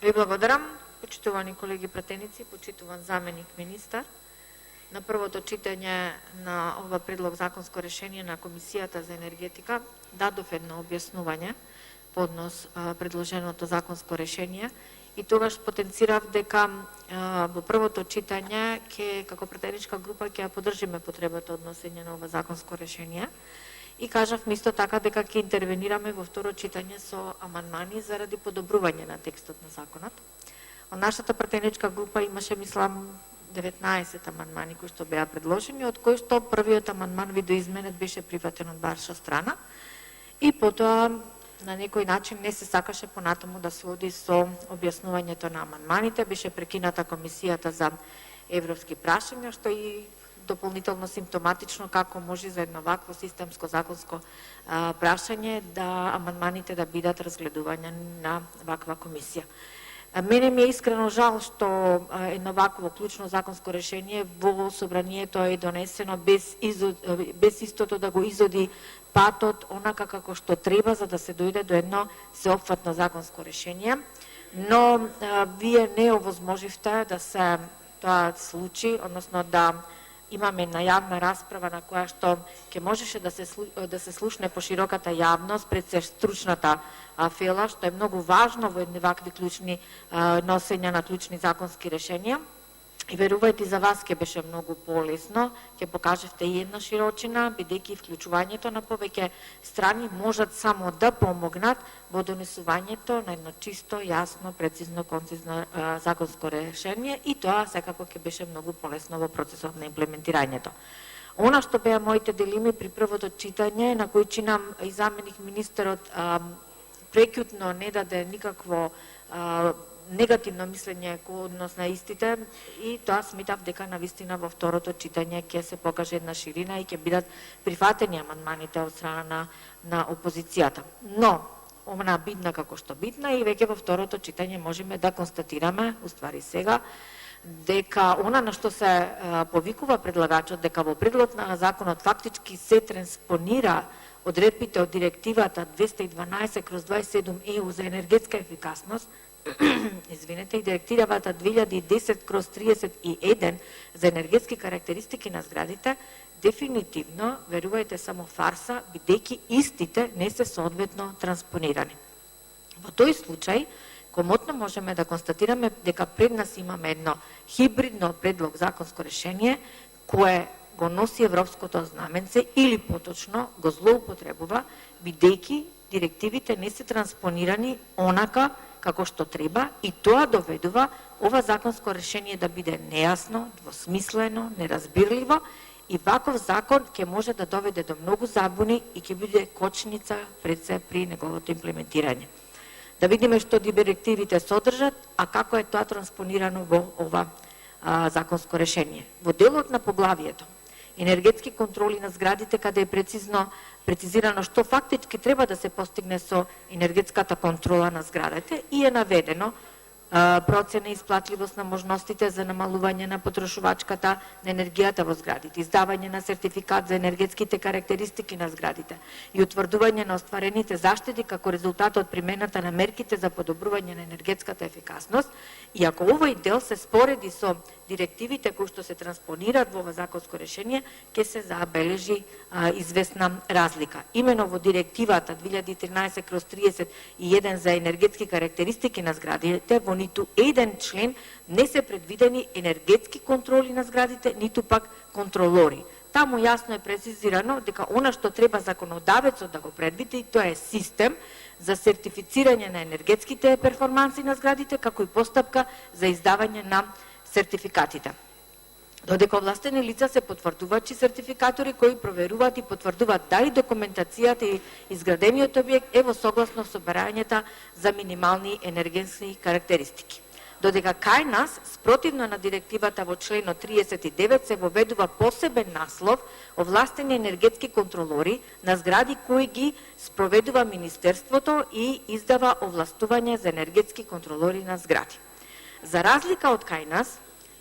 Ви благодарам, почитувани колеги пратеници, почитуван заменик министар. На првото читање на ова предлог законско решение на Комисијата за енергетика дадов едно објаснување поднос предложеното законско решение и тогаш потенцирав дека во првото читање како пратеничка група ќе ја поддржиме потребата од носење на ова законско решение и кажавме исто така дека ќе интервенираме во второ читање со амандмани заради подобрување на текстот на законот. Од нашата пратеничка група имаше, мислам, 19 амандмани кои што беа предложени, од кои што првиот амандман видоизменет беше прифатен од ваша страна и потоа на некој начин не се сакаше понатаму да се оди со објаснувањето на амандманите, беше прекината Комисијата за европски прашања, што и дополнително симптоматично како може за едно вакво системско законско прашање да амандманите да бидат разгледувања на ваква комисија. Мене ми е искрено жал што едно вакво клучно законско решение во собранието е донесено без истото да го изоди патот онака како што треба за да се дојде до едно сеопфатно законско решение, но вие не овозможивте да се тоа случи, односно да имаме една јавна расправа на која што ќе можеше да се слушне по широката јавност пред се стручната фела, што е многу важно во едни вакви клучни носења на клучни законски решенија. И верувајте, за вас ќе беше многу полесно, ќе покажете и една широчина, бидејќи вклучувањето на повеќе страни можат само да помогнат во донесувањето на едно чисто, јасно, прецизно, концизно законско решение и тоа секако ќе беше многу полесно во процесот на имплементирањето. Она што беа моите дилеми при првото читање, на кој чинам и заменик министерот прекјутно не даде никакво негативно мислење однос на истите и тоа сметав дека навистина во второто читање ќе се покаже една ширина и ќе бидат прифатени амандманите од страна на опозицијата. Но, она битна како што битна и веќе во второто читање можеме да констатираме, уствари сега, дека она на што се повикува предлагачот, дека во предлог на законот фактички се транспонира одредбите од директивата 212/27 ЕУ за енергетска ефикасност, извинете, и директивата 2010/31 за енергетски карактеристики на зградите, дефинитивно, верувајте, само фарса, бидејќи истите не се соодветно транспонирани. Во тој случај, комотно можеме да констатираме дека пред нас имаме едно хибридно предлог законско решение, кое го носи европското знаменце или поточно го злоупотребува, бидејќи директивите не се транспонирани онака како што треба и тоа доведува ова законско решение да биде нејасно, двосмислено, неразбирливо и ваков закон ќе може да доведе до многу забуни и ќе биде кочница пред се при неговото имплементирање. Да видиме што директивите содржат, а како е тоа транспонирано во ова законско решение. Во делот на поглавието енергетски контроли на зградите, каде е прецизирано што фактички треба да се постигне со енергетската контрола на зградите и е наведено процена и исплатливост на можностите за намалување на потрошувачката на енергијата во зградите, издавање на сертификат за енергетските карактеристики на зградите и утврдување на остварените заштеди како резултат од примената на мерките за подобрување на енергетската ефикасност. И ако овој дел се спореди со директивите кои што се транспонираат во ова законско решение, ќе се забележи известна разлика. Имено во директивата 2013/31 за енергетски карактеристики на зградите, во ниту еден член не се предвидени енергетски контроли на зградите, ниту пак контролори. Таму јасно е прецизирано дека она што треба законодавецот да го предвиди, тоа е систем за сертифицирање на енергетските перформанси на зградите, како и постапка за издавање на сертификатите. Додека овластени лица се потврдувачи сертификатори кои проверуваат и потврдуваат дали документацијата и изградениот објект е во согласност со барањата за минимални енергетски карактеристики. Додека кај нас, спротивно на директивата во членот 39 се воведува посебен наслов овластени енергетски контролори на згради кои ги спроведува Министерството и издава овластување за енергетски контролори на згради. За разлика од кај нас,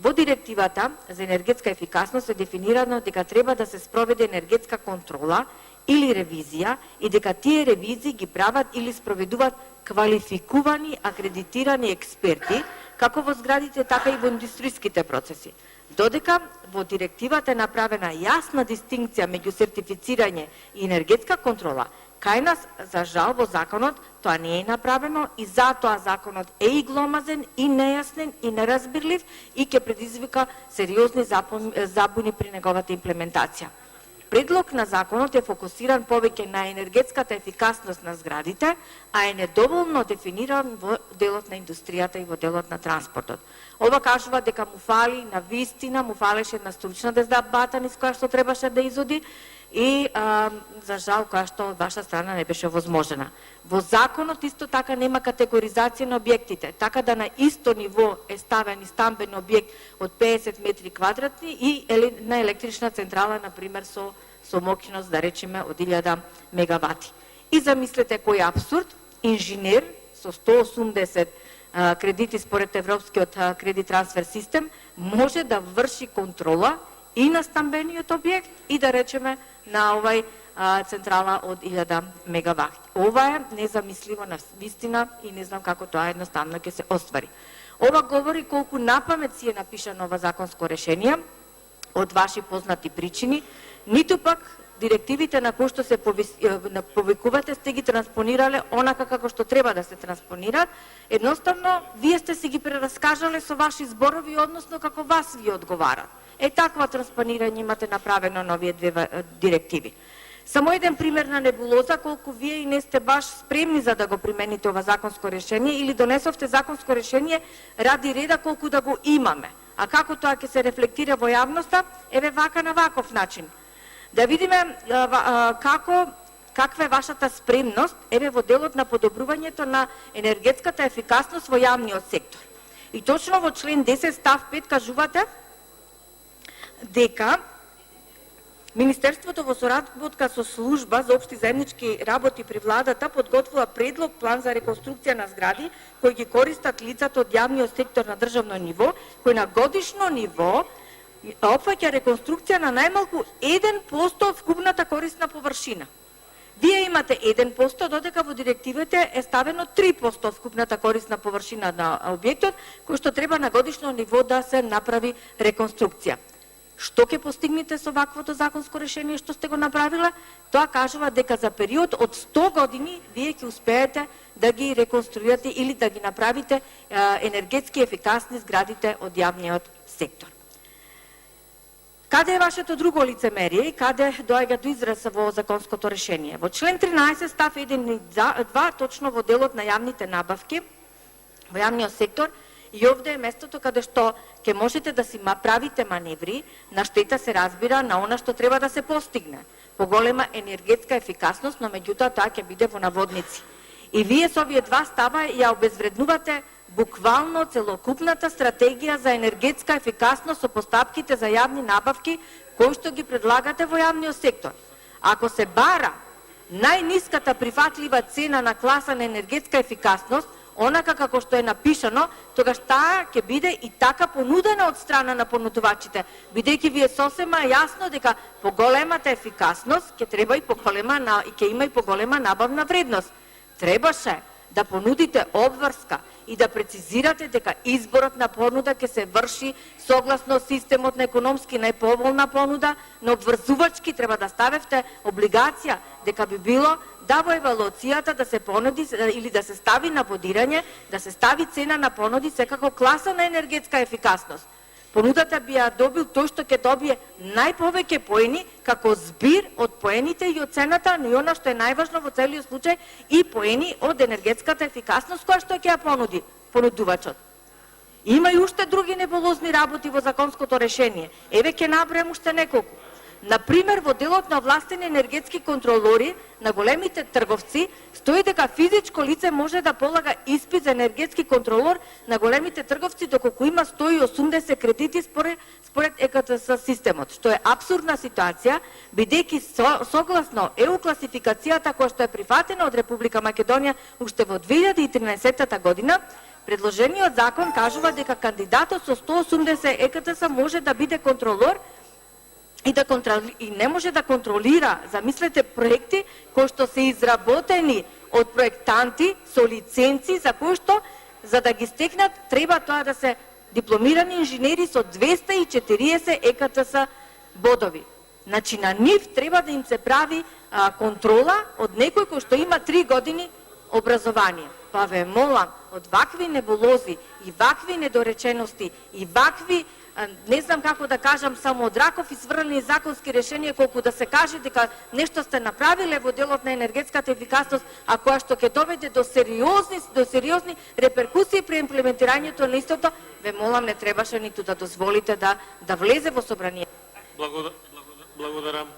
во директивата за енергетска ефикасност е дефинирано дека треба да се спроведе енергетска контрола или ревизија и дека тие ревизии ги прават или спроведуваат квалификувани, акредитирани експерти, како во зградите, така и во индустријските процеси. Додека во директивата е направена јасна дистинкција меѓу сертифицирање и енергетска контрола, кај нас, за жал, во законот тоа не е направено и затоа законот е и гломазен, и нејаснен, и неразбирлив и ќе предизвика сериозни забуни при неговата имплементација. Предлог на законот е фокусиран повеќе на енергетската ефикасност на зградите, а е недоволно дефиниран во делот на индустријата и во делот на транспортот. Ова кажува дека му фали, на вистина, му фалеше една стручна дебата низ која што требаше да изоди и, за жал, која што од ваша страна не беше возможена. Во законот исто така нема категоризација на објектите, така да на исто ниво е ставен и стамбен објект од 50 метри квадратни и на електрична централа, например, со моќност, да речеме, од 1000 мегавати. И замислете кој абсурд, инженер со 180 кредити според Европскиот кредит трансфер систем може да врши контрола и на стамбениот објект и да речеме на овај централа од 1000 мегавати. Ова е незамисливо на вистина и не знам како тоа едноставно ќе се оствари. Ова говори колку напамет си е напишано ова законско решение од ваши познати причини, ниту пак директивите на кои што се повикувате сте ги транспонирале онака како што треба да се транспонираат, едноставно вие сте си ги прераскажале со ваши зборови, односно како вас ви одговарат. Таква транспонирање имате направено на овие две директиви. Само еден пример на небулоза, колку вие и не сте баш спремни за да го примените ова законско решение или донесовте законско решение ради реда колку да го имаме. А како тоа ќе се рефлектира во јавноста? Еве вака на ваков начин. Да видиме каква е вашата спремност еве во делот на подобрувањето на енергетската ефикасност во јавниот сектор. И точно во член 10 став 5 кажувате дека Министерството во соработка со служба за општи заеднички работи при владата подготвува предлог план за реконструкција на згради кои ги користат лицата од јавниот сектор на државно ниво, кој на годишно ниво опфаќа реконструкција на најмалку 1% од вкупната корисна површина. Вие имате 1%, додека во директивите е ставено 3% од вкупната корисна површина на објектот, кој што треба на годишно ниво да се направи реконструкција. Што ќе постигнете со ваквото законско решение што сте го направиле? Тоа кажува дека за период од 100 години вие ќе успеете да ги реконструирате или да ги направите енергетски ефикасни зградите од јавниот сектор. Каде е вашето друго лицемерие и каде доаѓа до израз во законското решение? Во член 13 став 1 и 2, точно во делот на јавните набавки во јавниот сектор, и овде е местото каде што ќе можете да си правите маневри, на штета се разбира на она што треба да се постигне. Поголема енергетска ефикасност, но меѓутоа тоа ќе биде во наводници. И вие со овие два става ја обезвреднувате буквално целокупната стратегија за енергетска ефикасност со постапките за јавни набавки кои што ги предлагате во јавниот сектор. Ако се бара најниската прифатлива цена на класа на енергетска ефикасност, онака како што е напишано, тогаш таа ќе биде и така понудена од страна на понудувачите, бидејќи ви е сосема јасно дека поголемата ефикасност ќе треба и ќе има и поголема набавна вредност. Требаше да понудите обврска и да прецизирате дека изборот на понуда ќе се врши согласно системот на економски најповолна понуда, но обврзувачки треба да ставевте облигација дека би било да во евалуацијата да се понуди или да се стави на бодирање, да се стави цена на понуди секако класа на енергетска ефикасност. Понудата би ја добил тој што ќе добие најповеќе поени како збир од поените и од цената, но и она што е најважно во целиот случај и поени од енергетската ефикасност која што ќе ја понуди понудувачот. Има и уште други неболозни работи во законското решение. Еве ќе набројам уште неколку. Например, во делот на овластени енергетски контролори на големите трговци стои дека физичко лице може да полага испит за енергетски контролор на големите трговци доколку има 180 кредити според ЕКТС системот, што е апсурдна ситуација, бидејќи согласно ЕУ класификацијата која што е прифатена од Република Македонија уште во 2013 година, предложениот закон кажува дека кандидатот со 180 ЕКТС може да биде контролор и не може да контролира, замислете, проекти кои што се изработени од проектанти со лиценци за кои што за да ги стекнат треба тоа да се дипломирани инженери со 240 ЕКТС бодови. Значи на нив треба да им се прави контрола од некој кој што има 3 години образование. Па ве молам, од вакви небулози и вакви недоречености и вакви не знам како да кажам, само од раков изврлени законски решенија, колку да се каже дека нешто сте направиле во делот на енергетската ефикасност, а која што ќе доведе до сериозни реперкусии при имплементирањето на истото, ве молам, не требаше ниту да дозволите да влезе во собрание. Благодарам.